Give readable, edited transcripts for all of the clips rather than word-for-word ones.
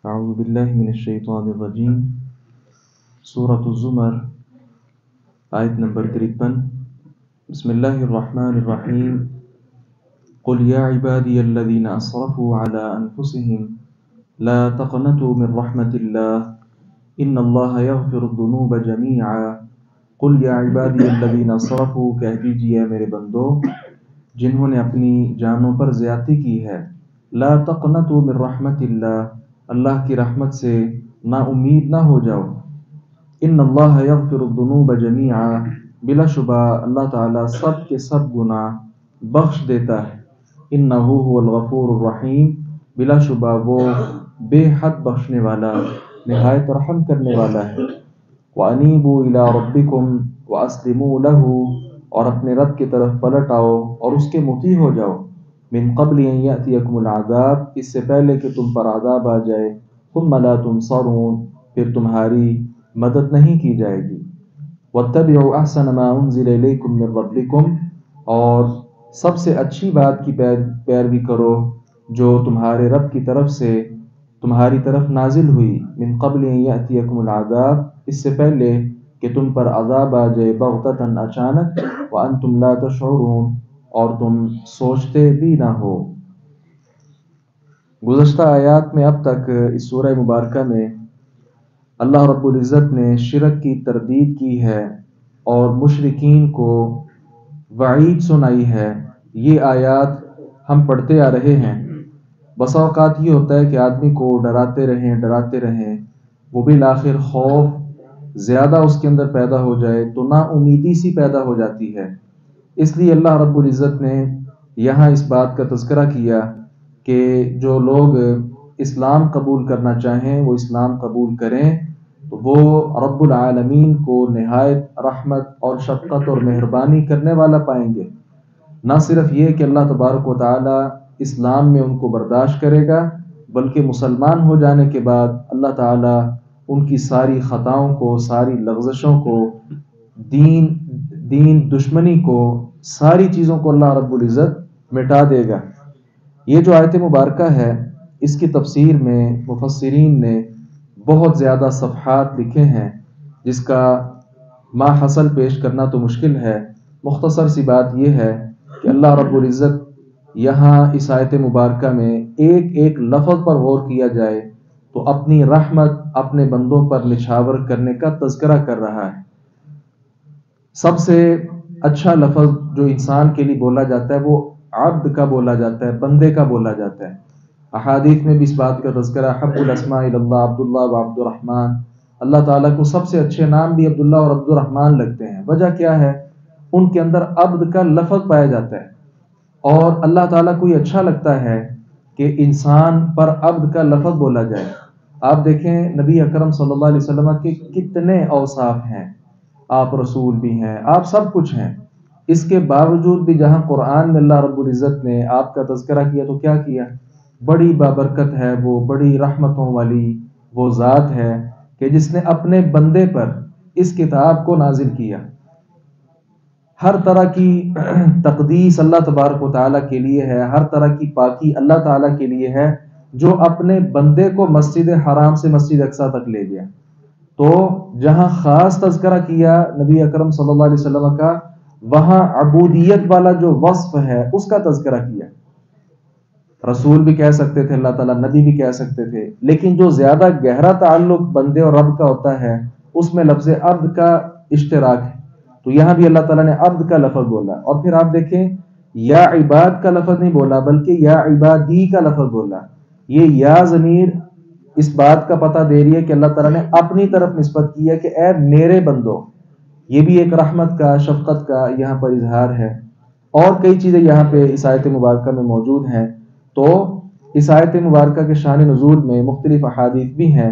اعوذ باللہ من الشیطان الرجیم۔ سورۃ الزمر، آیت نمبر 53۔ بسم اللہ الرحمن الرحیم۔ قل یا عبادی الذین اسرفوا علی انفسهم لا تقنطوا من رحمت اللہ ان اللہ یغفر الذنوب جمیعا۔ قل یا عبادی الذین اسرفوا، کہہ دیجئے میرے بندو جنہوں نے اپنی جانوں پر زیادتی کی ہے، لا تقنطوا من رحمت اللہ کی رحمت سے نا امید نہ ہو جاؤ۔ ان اللہ یغفر الذنوب جمیعا، بلا شبہ اللہ تعالیٰ سب کے سب گناہ بخش دیتا ہے۔ انہ هو الغفور الرحیم، بلا شبہ وہ بے حد بخشنے والا، نہایت رحم کرنے والا ہے۔ وانیبوا الی ربکم واسلموا لہ، اور اپنے رب کی طرف پلٹ آؤ اور اس کے مطیع ہو جاؤ۔ من قبل ان یأتیکم العذاب، اس سے پہلے کہ تم پر عذاب آ جائے۔ ثم لا تنصرون، پھر تمہاری مدد نہیں کی جائے گی۔ واتبعوا احسن ما انزل الیکم من ربکم، اور سب سے اچھی بات کی پیروی کرو جو تمہارے رب کی طرف سے تمہاری طرف نازل ہوئی۔ من قبل ان یأتیکم العذاب، اس سے پہلے کہ تم پر عذاب آ جائے بغتۃ، اچانک، وانتم لا تشعرون، اور تم سوچتے بھی نہ ہو۔ گزشتہ آیات میں اب تک اس سورہ مبارکہ میں اللہ رب العزت نے شرک کی تردید کی ہے اور مشرکین کو وعید سنائی ہے۔ یہ آیات ہم پڑھتے آ رہے ہیں۔ بسا اوقات یہ ہوتا ہے کہ آدمی کو ڈراتے رہیں، وہ بالآخر خوف زیادہ اس کے اندر پیدا ہو جائے تو نا امیدی سی پیدا ہو جاتی ہے۔ اس لیے اللہ رب العزت نے یہاں اس بات کا تذکرہ کیا کہ جو لوگ اسلام قبول کرنا چاہیں وہ اسلام قبول کریں، تو وہ رب العالمین کو نہایت رحمت اور شفقت اور مہربانی کرنے والا پائیں گے۔ نہ صرف یہ کہ اللہ تبارک و تعالی اسلام میں ان کو برداشت کرے گا، بلکہ مسلمان ہو جانے کے بعد اللہ تعالی ان کی ساری خطاؤں کو، ساری لغزشوں کو، دین دشمنی کو، ساری چیزوں کو اللہ رب العزت مٹا دے گا۔ یہ جو آیت مبارکہ ہے، اس کی تفسیر میں مفسرین نے بہت زیادہ صفحات لکھے ہیں، جس کا ماحصل پیش کرنا تو مشکل ہے۔ مختصر سی بات یہ ہے کہ اللہ رب العزت یہاں اس آیت مبارکہ میں ایک ایک لفظ پر غور کیا جائے تو اپنی رحمت اپنے بندوں پر نچھاور کرنے کا تذکرہ کر رہا ہے۔ سب سے اچھا لفظ جو انسان کے لیے بولا جاتا ہے وہ عبد کا بولا جاتا ہے، بندے کا بولا جاتا ہے۔ احادیث میں بھی اس بات کا تذکرہ، حب الاسماء اللہ عبداللہ و عبد الرحمن، اللہ تعالیٰ کو سب سے اچھے نام بھی عبداللہ اور عبد الرحمن لگتے ہیں۔ وجہ کیا ہے؟ ان کے اندر عبد کا لفظ پایا جاتا ہے، اور اللہ تعالیٰ کو یہ اچھا لگتا ہے کہ انسان پر عبد کا لفظ بولا جائے۔ آپ دیکھیں نبی اکرم صلی اللہ علیہ وسلم کے کتنے اوصاف ہیں، آپ رسول بھی ہیں، آپ سب کچھ ہیں، اس کے باوجود بھی جہاں قرآن میں اللہ رب العزت نے آپ کا تذکرہ کیا تو کیا کیا؟ بڑی بابرکت ہے وہ، بڑی رحمتوں والی وہ ذات ہے کہ جس نے اپنے بندے پر اس کتاب کو نازل کیا۔ ہر طرح کی تقدیس اللہ تبارک و تعالیٰ کے لیے ہے، ہر طرح کی پاکی اللہ تعالیٰ کے لیے ہے، جو اپنے بندے کو مسجد حرام سے مسجد اقصی تک لے گیا۔ تو جہاں خاص تذکرہ کیا نبی اکرم صلی اللہ علیہ وسلم کا، وہاں عبودیت والا جو وصف ہے اس کا تذکرہ کیا۔ رسول بھی کہہ سکتے تھے اللہ تعالیٰ، نبی بھی کہہ سکتے تھے، لیکن جو زیادہ گہرا تعلق بندے اور رب کا ہوتا ہے اس میں لفظ عبد کا اشتراک ہے، تو یہاں بھی اللہ تعالیٰ نے عبد کا لفظ بولا۔ اور پھر آپ دیکھیں یا عباد کا لفظ نہیں بولا بلکہ یا عبادی کا لفظ بولا۔ یہ یا ضمیر اس بات کا پتہ دے رہی ہے کہ اللہ تعالیٰ نے اپنی طرف نسبت کی ہے کہ اے میرے بندو۔ یہ بھی ایک رحمت کا، شفقت کا یہاں پر اظہار ہے۔ اور کئی چیزیں یہاں پہ اس آیت مبارکہ میں موجود ہیں۔ تو اس آیت مبارکہ کے شان نزول میں مختلف احادیث بھی ہیں۔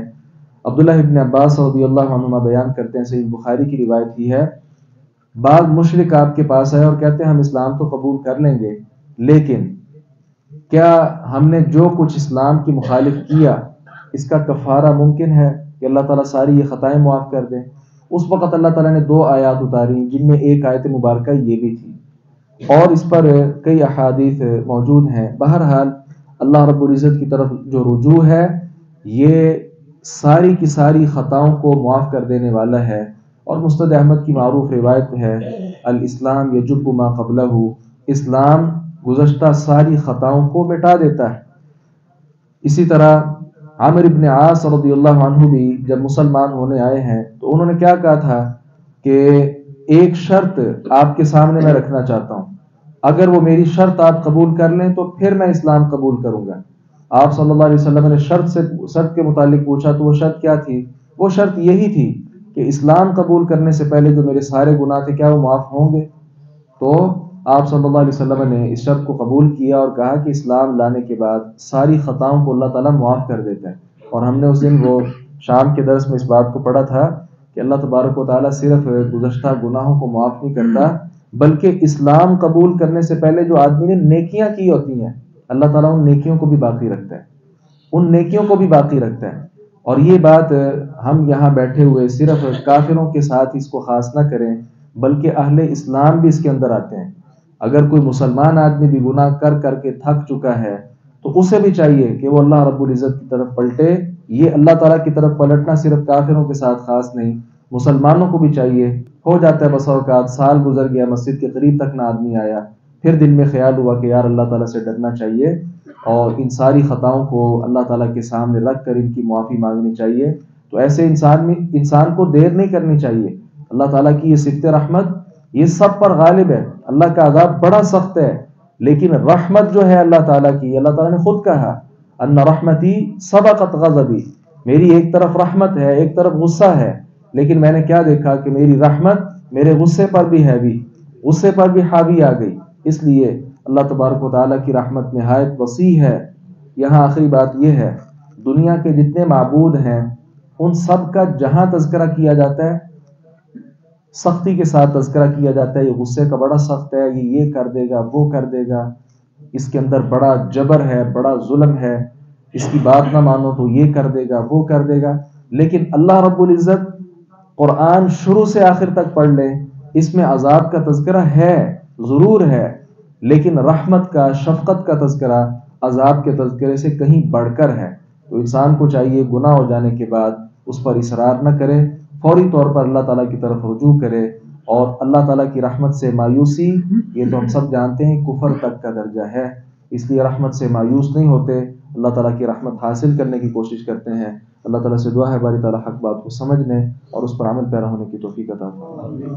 عبداللہ ابن عباس رضی اللہ عنہما بیان کرتے ہیں، صحیح بخاری کی روایت ہی ہے، بعض مشرک آپ کے پاس آئے اور کہتے ہیں ہم اسلام تو قبول کر لیں گے، لیکن کیا ہم نے جو کچھ اسلام کی مخالف کیا اس کا کفارہ ممکن ہے کہ اللہ تعالیٰ ساری یہ خطائیں معاف کر دیں؟ اس وقت اللہ تعالیٰ نے 2 آیات اتاری جن میں ایک آیت مبارکہ یہ بھی تھی، اور اس پر کئی احادیث موجود ہیں۔ بہرحال اللہ رب العزت کی طرف جو رجوع ہے یہ ساری کی ساری خطاؤں کو معاف کر دینے والا ہے. اور مسند احمد کی معروف روایت ہے الاسلام یجب ما قبلہ، اسلام گزشتہ ساری خطاؤں کو مٹا دیتا ہے. اسی طرح عامر ابن عاص رضی اللہ عنہ بھی جب مسلمان ہونے آئے ہیں تو انہوں نے کیا کہا تھا کہ ایک شرط آپ کے سامنے میں رکھنا چاہتا ہوں، اگر وہ میری شرط آپ قبول کر لیں تو پھر میں اسلام قبول کروں گا. آپ صلی اللہ علیہ وسلم نے شرط کے متعلق پوچھا تو وہ شرط کیا تھی؟ وہ شرط یہی تھی کہ اسلام قبول کرنے سے پہلے جو میرے سارے گناہ تھے کیا وہ معاف ہوں گے؟ تو آپ صلی اللہ علیہ وسلم نے اس شرط کو قبول کیا اور کہا کہ اسلام لانے کے بعد ساری خطاؤں کو اللہ تعالیٰ معاف کر دیتا ہے. اور ہم نے اس دن وہ شام کے درس میں اس بات کو پڑھا تھا کہ اللہ تبارک و تعالیٰ صرف گزشتہ گناہوں کو معاف نہیں کرتا بلکہ اسلام قبول کرنے سے پہلے جو آدمی نے نیکیاں کی ہوتی ہیں اللہ تعالیٰ ان نیکیوں کو بھی باقی رکھتا ہے، ان نیکیوں کو بھی باقی رکھتا ہے. اور یہ بات ہم یہاں بیٹھے ہوئے صرف کافروں کے ساتھ اس کو خاص نہ کریں بلکہ اہل اسلام بھی اس کے اندر آتے ہیں. اگر کوئی مسلمان آدمی بھی گناہ کر کر کے تھک چکا ہے تو اسے بھی چاہیے کہ وہ اللہ رب العزت کی طرف پلٹے. یہ اللہ تعالیٰ کی طرف پلٹنا صرف کافروں کے ساتھ خاص نہیں، مسلمانوں کو بھی چاہیے. ہو جاتا ہے بسا اوقات سال گزر گیا مسجد کے قریب تک نہ آدمی آیا، پھر دل میں خیال ہوا کہ یار اللہ تعالیٰ سے ڈرنا چاہیے اور ان ساری خطاؤں کو اللہ تعالیٰ کے سامنے رکھ کر ان کی معافی مانگنی چاہیے. تو ایسے انسان کو دیر نہیں کرنی چاہیے. اللہ تعالیٰ کی یہ صفت رحمت یہ سب پر غالب ہے. اللہ کا عذاب بڑا سخت ہے لیکن رحمت جو ہے اللہ تعالیٰ کی، اللہ تعالیٰ نے خود کہا ان رحمتی سبقت غضبی، میری ایک طرف رحمت ہے ایک طرف غصہ ہے، لیکن میں نے کیا دیکھا کہ میری رحمت میرے غصے پر بھی حاوی، غصے پر بھی حاوی آ گئی. اس لیے اللہ تبارک و تعالیٰ کی رحمت نہایت وسیع ہے. یہاں آخری بات یہ ہے، دنیا کے جتنے معبود ہیں ان سب کا جہاں تذکرہ کیا جاتا ہے سختی کے ساتھ تذکرہ کیا جاتا ہے. یہ غصے کا بڑا سخت ہے، یہ کر دے گا وہ کر دے گا، اس کے اندر بڑا جبر ہے بڑا ظلم ہے، اس کی بات نہ مانو تو یہ کر دے گا وہ کر دے گا. لیکن اللہ رب العزت قرآن شروع سے آخر تک پڑھ لے، اس میں عذاب کا تذکرہ ہے ضرور ہے، لیکن رحمت کا شفقت کا تذکرہ عذاب کے تذکرے سے کہیں بڑھ کر ہے. تو انسان کو چاہیے گناہ ہو جانے کے بعد اس پر اصرار نہ کرے، فوری طور پر اللہ تعالیٰ کی طرف رجوع کرے. اور اللہ تعالیٰ کی رحمت سے مایوسی یہ تو ہم سب جانتے ہیں کفر تک کا درجہ ہے، اس لیے رحمت سے مایوس نہیں ہوتے، اللہ تعالیٰ کی رحمت حاصل کرنے کی کوشش کرتے ہیں. اللہ تعالیٰ سے دعا ہے باری تعالیٰ حق بات کو سمجھنے اور اس پر عمل پیرا ہونے کی توفیق عطا فرمائے.